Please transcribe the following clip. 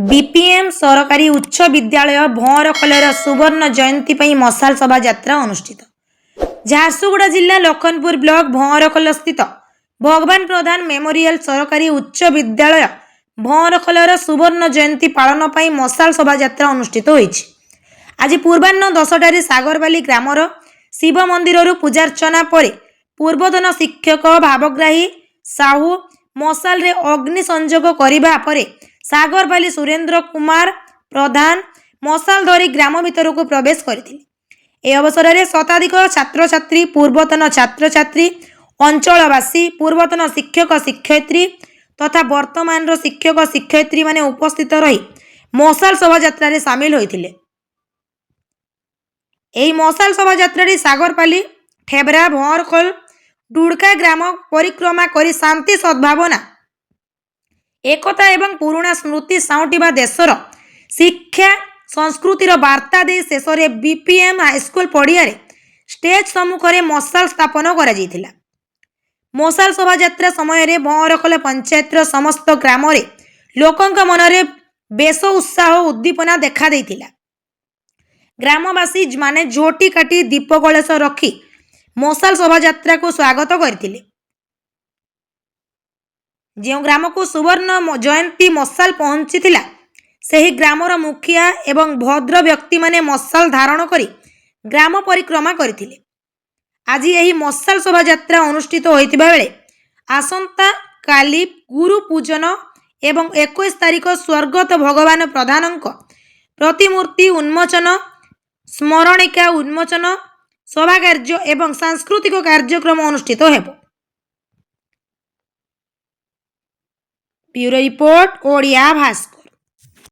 BPM सरकारी उच्च विद्यालय भंवरखोलर सुवर्ण जयंती पर मशाल शोभा यात्रा अनुष्ठित। झारसुगुड़ा जिला लखनपुर ब्लॉक भंवरखोल स्थित भगवान प्रधान मेमोरियल सरकारी उच्च विद्यालय भंवरखोलर सुवर्ण जयंती पालन पर मशाल शोभा यात्रा अनुष्ठित होईछि। आज पूर्वाह्न 10टारे सागरबाली ग्रामर शिव मंदिर पूजार्चना पर पूर्वतन शिक्षक भावग्राही साहू मशाल रे अग्नि संजोग करने पर सागरबाली सुरेंद्र कुमार प्रधान मशाल धरी ग्राम भीतर को प्रवेश करथिले। ए अवसर में शताधिक छात्र छात्री पूर्वतन छात्र छात्री अंचलवासी पूर्वतन शिक्षक शिक्षयित्री तथा वर्तमान शिक्षक शिक्षयित्री माने उपस्थित रही मशाल शोभा यात्रा सामिल होइथिले। एही मशाल शोभा यात्रा सागरपाली ठेबरा भंवरखोल डुड़का ग्राम परिक्रमा करी शांति सद्भावना एकता एवं पुराणा स्मृति साउंटिबा देशर शिक्षा संस्कृतिर वार्ता दे शेष में बीपीएम हाईस्कूल पड़िया स्टेज सम्मुखें मशाल स्थापन करा जायतिला। मशाल शोभा यात्रा समय भंवरखोल पंचायत समस्त ग्राम लोकंक मनरे बेस उत्साह उद्दीपना देखा देइतिला। ग्रामवासी माने झोटी काटी दीप कलश रखी मशाल शोभा यात्रा को स्वागत करथिले। जो ग्राम को सुवर्ण जयंती मशाल पहुंची से ग्रामर मुखिया एवं भद्र व्यक्ति माने मशाल धारण करी ग्राम परिक्रमा करथिले। आज यही मशाल शोभा यात्रा अनुष्ठित होइतिबा बेले आसंता काली गुरु पूजन एवं 21 तारिख स्वर्गत भगवान प्रधानक प्रतिमूर्ति उन्मोचन स्मरणिका उन्मोचन सभा कार्य एवं सांस्कृतिक कार्यक्रम अनुष्ठित हेबो। Bureau report Odia Bhaskar.